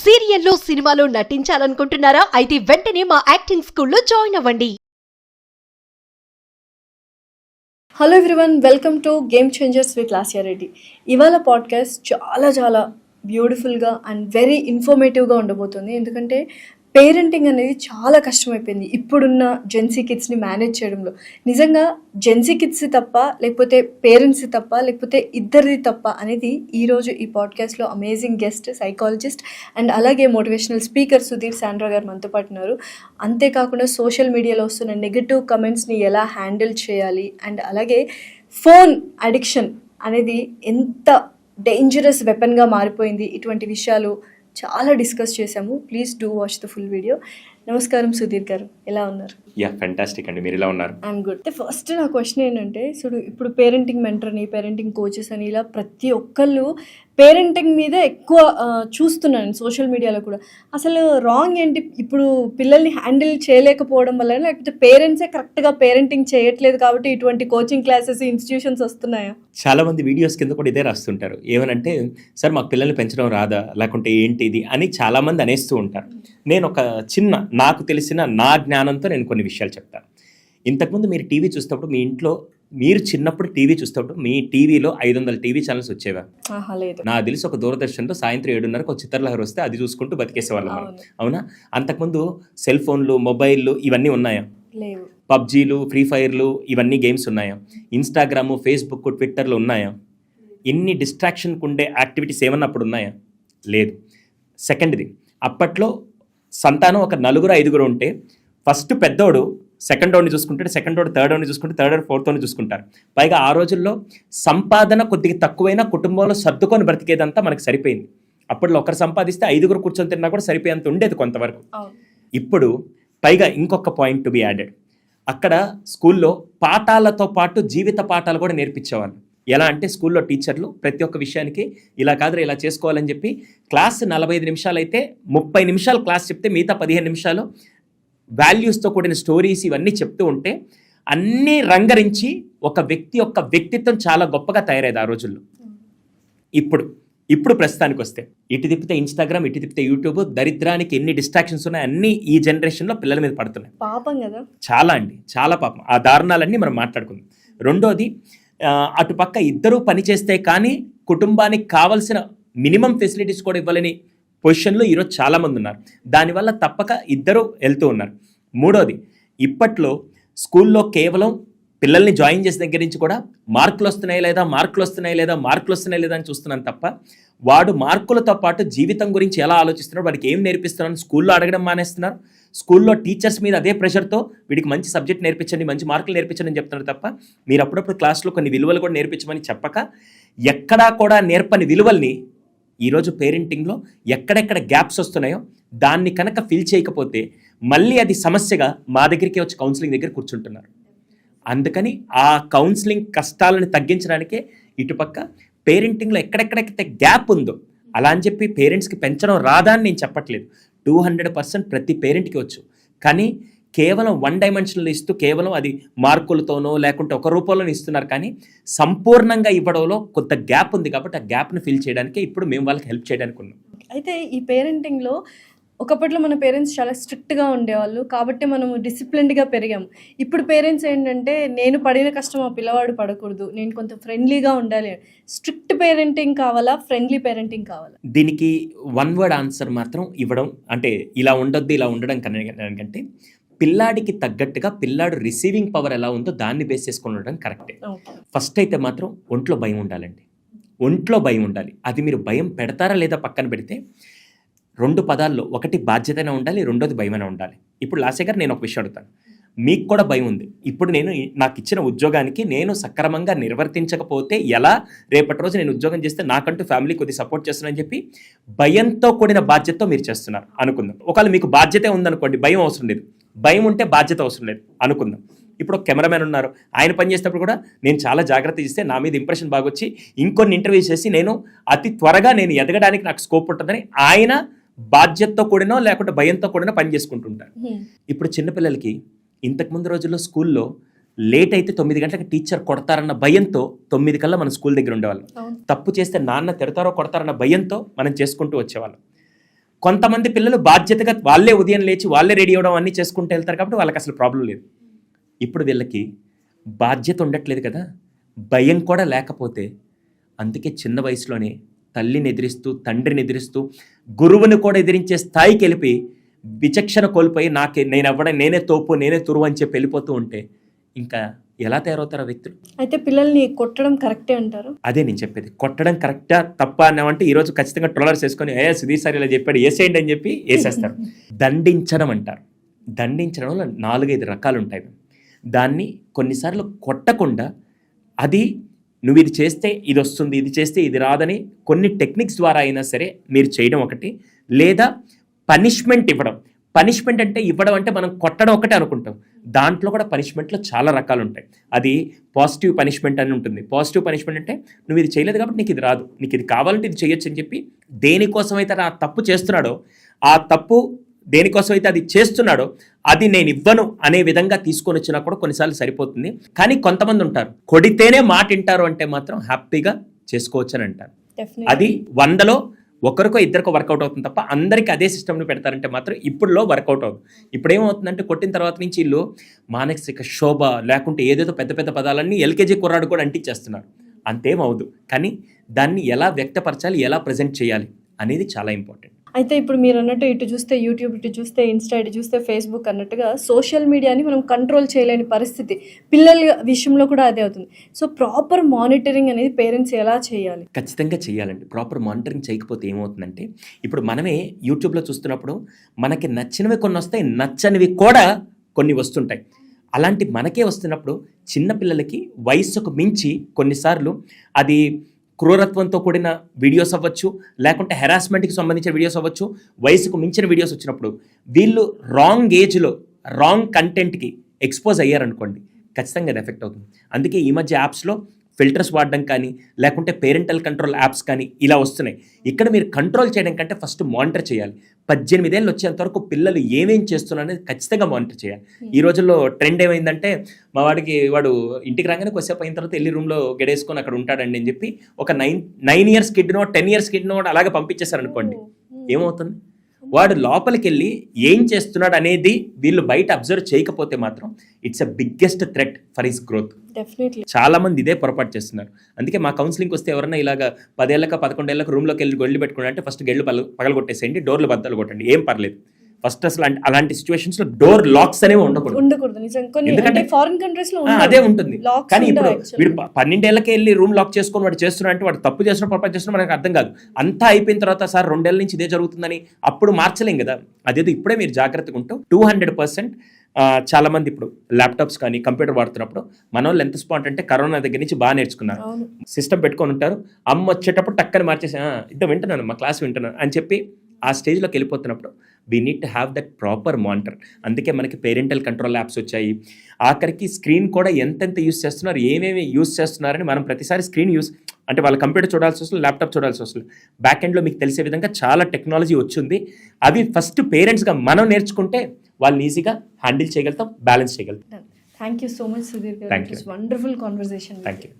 సీరియల్లో సినిమాలో నటించాలనుకుంటున్నారా? అయితే వెంటనే మా యాక్టింగ్ స్కూల్లో జాయిన్ అవ్వండి. Hello everyone, welcome to game changers with Lasya Reddy. ఇవాళ పాడ్కాస్ట్ చాలా బ్యూటిఫుల్గా అండ్ వెరీ ఇన్ఫర్మేటివ్గా ఉండబోతుంది. ఎందుకంటే పేరెంటింగ్ అనేది చాలా కష్టమైపోయింది ఇప్పుడున్న జెన్సీ కిడ్స్ని మేనేజ్ చేయడంలో. నిజంగా జెన్సీ కిడ్స్ తప్ప, లేకపోతే పేరెంట్స్ తప్ప, లేకపోతే ఇద్దరిది తప్ప అనేది ఈరోజు ఈ పాడ్కాస్ట్లో అమేజింగ్ గెస్ట్ సైకాలజిస్ట్ అండ్ అలాగే మోటివేషనల్ స్పీకర్ సుధీర్ సాండ్రా గారు మనతో పాటు ఉన్నారు. అంతేకాకుండా సోషల్ మీడియాలో వస్తున్న నెగటివ్ కమెంట్స్ని ఎలా హ్యాండిల్ చేయాలి అండ్ అలాగే ఫోన్ అడిక్షన్ అనేది ఎంత డేంజరస్ వెపన్గా మారిపోయింది, ఇటువంటి విషయాలు చాలా డిస్కస్ చేశాము. Please do watch the full video. నమస్కారం సుధీర్ గారు, ఎలా ఉన్నారు? ఫ్యాంటాస్టిక్ అండి, మీరు ఎలా ఉన్నారు? I'm good. ఫస్ట్ నా క్వశ్చన్ ఏంటంటే, ఇప్పుడు పేరెంటింగ్ మెంటర్ అని, పేరెంటింగ్ కోచెస్ అని, ఇలా ప్రతి ఒక్కళ్ళు పేరెంటింగ్ మీద ఎక్కువ చూస్తున్నాను సోషల్ మీడియాలో కూడా. అసలు రాంగ్ ఏంటి? ఇప్పుడు పిల్లల్ని హ్యాండిల్ చేయలేకపోవడం వల్ల, లేకపోతే పేరెంట్సే కరెక్ట్గా పేరెంటింగ్ చేయట్లేదు కాబట్టి ఇటువంటి కోచింగ్ క్లాసెస్, ఇన్స్టిట్యూషన్స్ వస్తున్నాయా? చాలా మంది వీడియోస్ కింద కూడా ఇదే రాస్తుంటారు. ఏమనంటే, సార్ మాకు పిల్లల్ని పెంచడం రాదా, లేకుంటే ఏంటి ఇది అని చాలా మంది అనేస్తూ ఉంటారు. నేను ఒక చిన్న, నాకు తెలిసిన నా జ్ఞానంతో నేను కొన్ని విషయాలు చెప్తాను. ఇంతకుముందు మీరు టీవీ చూసేటప్పుడు, మీ ఇంట్లో మీరు చిన్నప్పుడు టీవీ చూసేటప్పుడు మీ టీవీలో 500 టీవీ ఛానల్స్ వచ్చేవా? నాకు తెలిసి ఒక దూరదర్శన్లో సాయంత్రం 7:30 ఒక చిత్రలహరి వస్తే అది చూసుకుంటూ బతికేసేవాళ్ళం మనం, అవునా? అంతకుముందు సెల్ ఫోన్లు, మొబైల్లు ఇవన్నీ ఉన్నాయా? పబ్జీలు, ఫ్రీ ఫైర్లు ఇవన్నీ గేమ్స్ ఉన్నాయా? ఇన్స్టాగ్రాము, ఫేస్బుక్, ట్విట్టర్లు ఉన్నాయా? ఇన్ని డిస్ట్రాక్షన్కి ఉండే యాక్టివిటీస్ ఏమన్నా అప్పుడు ఉన్నాయా? లేదు. సెకండ్ది, అప్పట్లో సంతానం ఒక 4-5 ఉంటే ఫస్ట్ పెద్దోడు సెకండ్ వాడిని చూసుకుంటాడు, సెకండ్ వాడు థర్డ్ వాడిని చూసుకుంటే, థర్డ్ వాడు ఫోర్త్ వాడిని చూసుకుంటారు. పైగా ఆ రోజుల్లో సంపాదన కొద్దిగా తక్కువైనా కుటుంబంలో సర్దుకొని బ్రతికేదంతా మనకు సరిపోయింది. అప్పట్లో ఒకరు సంపాదిస్తే 5 కూర్చొని తిన్నా కూడా సరిపోయేంత ఉండేది కొంతవరకు. ఇప్పుడు పైగా ఇంకొక పాయింట్ టు బి యాడెడ్, అక్కడ స్కూల్లో పాఠాలతో పాటు జీవిత పాఠాలు కూడా నేర్పించేవాళ్ళు. ఎలా అంటే, స్కూల్లో టీచర్లు ప్రతి ఒక్క విషయానికి ఇలా కాదు ఇలా చేసుకోవాలని చెప్పి క్లాస్ 45 నిమిషాలు అయితే 30 నిమిషాలు క్లాస్ చెప్తే మిగతా 15 నిమిషాలు వాల్యూస్తో కూడిన స్టోరీస్ ఇవన్నీ చెప్తూ ఉంటే అన్నీ రంగరించి ఒక వ్యక్తి యొక్క వ్యక్తిత్వం చాలా గొప్పగా తయారైంది ఆ రోజుల్లో. ఇప్పుడు ప్రస్తుతానికి వస్తే ఇటు తిప్పితే ఇన్స్టాగ్రామ్, ఇటు తిప్పితే యూట్యూబ్, దరిద్రానికి ఎన్ని డిస్ట్రాక్షన్స్ ఉన్నాయి అన్నీ ఈ జనరేషన్లో పిల్లల మీద పడుతున్నాయి. పాపం కదా, చాలా అండి, చాలా పాపం. ఆ దారుణాలన్నీ మనం మాట్లాడుకుందాం. రెండోది, అటుపక్క ఇద్దరూ పనిచేస్తే కానీ కుటుంబానికి కావాల్సిన మినిమం ఫెసిలిటీస్ కూడా ఇవ్వాలని పొజిషన్లో ఈరోజు చాలామంది ఉన్నారు. దానివల్ల తప్పక ఇద్దరు వెళ్తూ ఉన్నారు. మూడోది, ఇప్పట్లో స్కూల్లో కేవలం పిల్లల్ని జాయిన్ చేసిన దగ్గర నుంచి కూడా మార్కులు వస్తున్నాయి లేదా అని చూస్తున్నాను తప్ప, వాడు మార్కులతో పాటు జీవితం గురించి ఎలా ఆలోచిస్తున్నాడు, వాడికి ఏం నేర్పిస్తున్నాడు స్కూల్లో అడగడం మానేస్తున్నారు. స్కూల్లో టీచర్స్ మీద అదే ప్రెషర్తో వీడికి మంచి సబ్జెక్ట్ నేర్పించండి, మంచి మార్కులు నేర్పించండి అని చెప్తున్నారు తప్ప, మీరు అప్పుడప్పుడు క్లాస్లో కొన్ని విలువలు కూడా నేర్పించమని చెప్పక, ఎక్కడా కూడా నేర్పని విలువల్ని ఈరోజు పేరెంటింగ్లో ఎక్కడెక్కడ గ్యాప్స్ వస్తున్నాయో దాన్ని కనుక ఫిల్ చేయకపోతే మళ్ళీ అది సమస్యగా మా దగ్గరికి వచ్చి కౌన్సిలింగ్ దగ్గర కూర్చుంటున్నారు. అందుకని ఆ కౌన్సిలింగ్ కష్టాలను తగ్గించడానికే ఇటుపక్క పేరెంటింగ్లో ఎక్కడెక్కడైతే గ్యాప్ ఉందో, అలా అని చెప్పి పేరెంట్స్కి పెంచడం రాదా అని నేను చెప్పట్లేదు. 200% ప్రతి పేరెంట్కి వచ్చు. కానీ కేవలం 1 డైమెన్షన్లో ఇస్తూ కేవలం అది మార్కులతోనో లేకుంటే ఒక రూపంలోనే ఇస్తున్నారు. కానీ సంపూర్ణంగా ఇవ్వడంలో కొంత గ్యాప్ ఉంది కాబట్టి ఆ గ్యాప్ని ఫిల్ చేయడానికే ఇప్పుడు మేము వాళ్ళకి హెల్ప్ చేయడానికి ఉన్నాం. అయితే ఈ పేరెంటింగ్లో ఒకప్పట్లో మన పేరెంట్స్ చాలా స్ట్రిక్ట్గా ఉండేవాళ్ళు కాబట్టి మనము డిసిప్లిన్డ్గా పెరిగాము. ఇప్పుడు పేరెంట్స్ ఏంటంటే, నేను పడిన కష్టం ఆ పిల్లవాడు పడకూడదు, నేను కొంచెం ఫ్రెండ్లీగా ఉండాలి. స్ట్రిక్ట్ పేరెంటింగ్ కావాలా, ఫ్రెండ్లీ పేరెంటింగ్ కావాలా? దీనికి 1 వర్డ్ ఆన్సర్ మాత్రం ఇవ్వడం, అంటే ఇలా ఉండొద్దు ఇలా ఉండడం కనుకంటే పిల్లాడికి తగ్గట్టుగా పిల్లాడు రిసీవింగ్ పవర్ ఎలా ఉందో దాన్ని బేస్ చేసుకొని ఉండడం కరెక్టే. ఫస్ట్ అయితే మాత్రం ఒంట్లో భయం ఉండాలండి, ఒంట్లో భయం ఉండాలి. అది మీరు భయం పెడతారా లేదా పక్కన పెడితే 2 పదాల్లో, ఒకటి బాధ్యతనే ఉండాలి, రెండోది భయమైనా ఉండాలి. ఇప్పుడు లాస్య గారు, నేను ఒక విషయం అడుగుతాను, మీకు కూడా భయం ఉంది. ఇప్పుడు నాకు ఇచ్చిన ఉద్యోగానికి నేను సక్రమంగా నిర్వర్తించకపోతే ఎలా, రేపటి రోజు నేను ఉద్యోగం చేస్తే నాకంటూ ఫ్యామిలీ కొద్ది సపోర్ట్ చేస్తున్నానని చెప్పి భయంతో కూడిన బాధ్యతతో మీరు చేస్తున్నారు అనుకుందాం. ఒకవేళ మీకు బాధ్యతే ఉందనుకోండి, భయం అవసరం లేదు. భయం ఉంటే బాధ్యత అవసరం లేదు అనుకుందాం. ఇప్పుడు ఒక కెమెరామెన్ ఉన్నారు, ఆయన పని చేసేటప్పుడు కూడా నేను చాలా జాగ్రత్త ఇస్తే నా మీద ఇంప్రెషన్ బాగా వచ్చి ఇంకొన్ని ఇంటర్వ్యూస్ చేసి నేను అతి త్వరగా నేను ఎదగడానికి నాకు స్కోప్ ఉంటుందని ఆయన బాధ్యతతో కూడినో లేకుంటే భయంతో కూడిన పని చేసుకుంటుంటారు. ఇప్పుడు చిన్నపిల్లలకి ఇంతకుముందు రోజుల్లో స్కూల్లో లేట్ అయితే 9 గంటలకు టీచర్ కొడతారన్న భయంతో 9 కల్లా మన స్కూల్ దగ్గర ఉండేవాళ్ళం. తప్పు చేస్తే నాన్న తిడతారో కొడతారన్న భయంతో మనం చేసుకుంటూ వచ్చేవాళ్ళం. కొంతమంది పిల్లలు బాధ్యతగా వాళ్ళే ఉదయం లేచి వాళ్ళే రెడీ అవ్వడం అన్నీ చేసుకుంటూ వెళ్తారు కాబట్టి వాళ్ళకి అసలు ప్రాబ్లం లేదు. ఇప్పుడు వీళ్ళకి బాధ్యత ఉండట్లేదు కదా, భయం కూడా లేకపోతే అందుకే చిన్న వయసులోనే తల్లిని ఎదిరిస్తూ తండ్రిని ఎదిరిస్తూ గురువుని కూడా ఎదిరించే స్థాయికి వెళ్ళిపోయి విచక్షణ కోల్పోయి నేనే తోపు నేనే తురువు అని చెప్పి వెళ్ళిపోతూ ఉంటే ఇంకా ఎలా తయారవుతారు ఆ వ్యక్తులు? అయితే పిల్లల్ని కొట్టడం కరెక్టే అంటారు? అదే నేను చెప్పేది, కొట్టడం కరెక్టా తప్ప అన్నామంటే ఈరోజు ఖచ్చితంగా ట్రోలర్స్ వేసుకొని సుధీర్ సార్ ఇలా చెప్పాడు వేసేయండి అని చెప్పి వేసేస్తారు. దండించడం అంటారు. దండించడంలో 4-5 రకాలు ఉంటాయి. దాన్ని కొన్నిసార్లు కొట్టకుండా అది నువ్వు ఇది చేస్తే ఇది వస్తుంది, ఇది చేస్తే ఇది రాదని కొన్ని టెక్నిక్స్ ద్వారా అయినా సరే మీరు చేయడం ఒకటి, లేదా పనిష్మెంట్ ఇవ్వడం. పనిష్మెంట్ అంటే ఇవ్వడం అంటే మనం కొట్టడం ఒకటే అనుకుంటాం, దాంట్లో కూడా పనిష్మెంట్లో చాలా రకాలు ఉంటాయి. అది పాజిటివ్ పనిష్మెంట్ అని ఉంటుంది. పాజిటివ్ పనిష్మెంట్ అంటే నువ్వు ఇది చేయలేదు కాబట్టి నీకు ఇది రాదు, నీకు ఇది కావాలంటే ఇది చేయొచ్చు అని చెప్పి దేనికోసం అయితే ఆ తప్పు చేస్తున్నాడో, ఆ తప్పు దేనికోసం అయితే అది చేస్తున్నాడో అది నేను ఇవ్వను అనే విధంగా తీసుకొని వచ్చినా కూడా కొన్నిసార్లు సరిపోతుంది. కానీ కొంతమంది ఉంటారు కొడితేనే మాట వింటారు అంటే మాత్రం హ్యాపీగా చేసుకోవచ్చు అని అంటారు. అది 100లో ఒకరికో ఇద్దరికో వర్కౌట్ అవుతుంది తప్ప అందరికీ అదే సిస్టమ్ని పెడతారంటే మాత్రం ఇప్పుడులో వర్కౌట్ అవుతుంది. ఇప్పుడు ఏమవుతుందంటే కొట్టిన తర్వాత నుంచి వీళ్ళు మానసిక శోభ లేకుంటే ఏదేదో పెద్ద పెద్ద పదాలన్నీ ఎల్కేజీ కుర్రాడు కూడా అంటించేస్తున్నారు. అంతేమవుదు. కానీ దాన్ని ఎలా వ్యక్తపరచాలి, ఎలా ప్రజెంట్ చేయాలి అనేది చాలా ఇంపార్టెంట్. అయితే ఇప్పుడు మీరు అన్నట్టు ఇటు చూస్తే యూట్యూబ్, ఇటు చూస్తే ఇన్స్టా, ఇటు చూస్తే ఫేస్బుక్ అన్నట్టుగా సోషల్ మీడియాని మనం కంట్రోల్ చేయలేని పరిస్థితి పిల్లల విషయంలో కూడా అదే అవుతుంది. సో ప్రాపర్ మానిటరింగ్ అనేది పేరెంట్స్ ఎలా చేయాలి? ఖచ్చితంగా చేయాలండి. ప్రాపర్ మానిటరింగ్ చేయకపోతే ఏమవుతుందంటే ఇప్పుడు మనమే యూట్యూబ్లో చూస్తున్నప్పుడు మనకి నచ్చినవి కొన్ని వస్తాయి, నచ్చనివి కూడా కొన్ని వస్తుంటాయి. అలాంటి మనకే వస్తున్నప్పుడు చిన్నపిల్లలకి వయస్సుకు మించి కొన్నిసార్లు అది క్రూరత్వంతో కూడిన వీడియోస్ అవ్వచ్చు, లేకుంటే హెరాస్మెంట్కి సంబంధించిన వీడియోస్ అవ్వచ్చు, వయసుకు మించిన వీడియోస్ వచ్చినప్పుడు వీళ్ళు రాంగ్ ఏజ్లో రాంగ్ కంటెంట్కి ఎక్స్పోజ్ అయ్యారనుకోండి, ఖచ్చితంగా అది ఎఫెక్ట్ అవుతుంది. అందుకే ఈ మధ్య యాప్స్లో ఫిల్టర్స్ వాడడం కానీ లేకుంటే పేరెంటల్ కంట్రోల్ యాప్స్ కానీ ఇలా వస్తున్నాయి. ఇక్కడ మీరు కంట్రోల్ చేయడం కంటే ఫస్ట్ మానిటర్ చేయాలి. 18 ఏళ్ళు వచ్చేంత వరకు పిల్లలు ఏమేం చేస్తున్నారు అనేది ఖచ్చితంగా మానిటర్ చేయాలి. ఈ రోజుల్లో ట్రెండ్ ఏమైందంటే వాడు ఇంటికి రాగానే కొద్దిసేపు అయిన తర్వాత వెళ్ళి రూమ్లో గడేసుకొని అక్కడ ఉంటాడండి అని చెప్పి ఒక 9 ఇయర్స్ కిడ్నో 10 ఇయర్స్ కిడ్నో అలాగే పంపించేశారనుకోండి, ఏమవుతుంది? వాడు లోపలికి వెళ్ళి ఏం చేస్తున్నాడు అనేది వీళ్ళు బయట అబ్జర్వ్ చేయకపోతే మాత్రం it's a biggest threat for his growth. చాలా మంది ఇదే పొరపాటు చేస్తున్నారు. అందుకే మా కౌన్సిలింగ్కి వస్తే ఎవరైనా ఇలాగ 10 ఏళ్ళకి 11 ఏళ్ళకి రూమ్లోకి వెళ్ళి గొళ్ళు పెట్టుకున్నా అంటే ఫస్ట్ గెళ్ళు పగలగొట్టేసేయండి, డోర్లు బద్దలు కొట్టండి, ఏం పర్లేదు. ఫస్ట్ అసలు అలాంటి సిచ్యువేషన్స్ లో డోర్ లాక్స్ అనేవి ఉండకూడదు. ఎందుకంటే ఫారిన్ కంట్రీస్ లో అదే ఉంటుంది. కానీ ఇప్పుడు వీడు 12 ఏళ్ళకి వెళ్ళి రూమ్ లాక్ చేసుకొని వాడు చేస్తున్నాడు అంటే వాడు తప్పు చేస్తున్నా పొరపాటు చేస్తున్నా మనకు అర్థం కాదు. అంతా అయిపోయిన తర్వాత సార్ 2 ఏళ్ళ నుంచి ఇదే జరుగుతుందని అప్పుడు మార్చలేం కదా. అదేదో ఇప్పుడే మీరు జాగ్రత్తగా ఉంటూ 200% చాలా మంది ఇప్పుడు ల్యాప్టాప్స్ కానీ కంప్యూటర్ వాడుతున్నప్పుడు మన వాళ్ళు ఎంత స్పాట్ అంటే కరోనా దగ్గర నుంచి బాగా నేర్చుకున్నారు. సిస్టమ్ పెట్టుకొని ఉంటారు, అమ్మ వచ్చేటప్పుడు టక్కని మార్చేసి ఇద్దరు వింటున్నాను మా క్లాస్ వింటున్నాను అని చెప్పి ఆ స్టేజ్లోకి వెళ్ళిపోతున్నప్పుడు we need to have that proper monitor. అందుకే మనకి పేరెంటల్ కంట్రోల్ యాప్స్ వచ్చాయి. ఆఖరికి స్క్రీన్ కూడా ఎంతెంత యూస్ చేస్తున్నారు, ఏమేమి యూస్ చేస్తున్నారని మనం ప్రతిసారి స్క్రీన్ యూస్ అంటే వాళ్ళ కంప్యూటర్ చూడాల్సి వస్తుంది, ల్యాప్టాప్ చూడాల్సి వస్తుంది. బ్యాక్ ఎండ్లో మీకు తెలిసే విధంగా చాలా టెక్నాలజీ వచ్చింది. అవి ఫస్ట్ పేరెంట్స్గా మనం నేర్చుకుంటే వాళ్ళు ఈజీగా హ్యాండిల్ చేయగలుగుతాం, బ్యాలెన్స్ చేయగలుగుతాం. Thank you so much Sudheer గారు. Wonderful conversation. Thank you.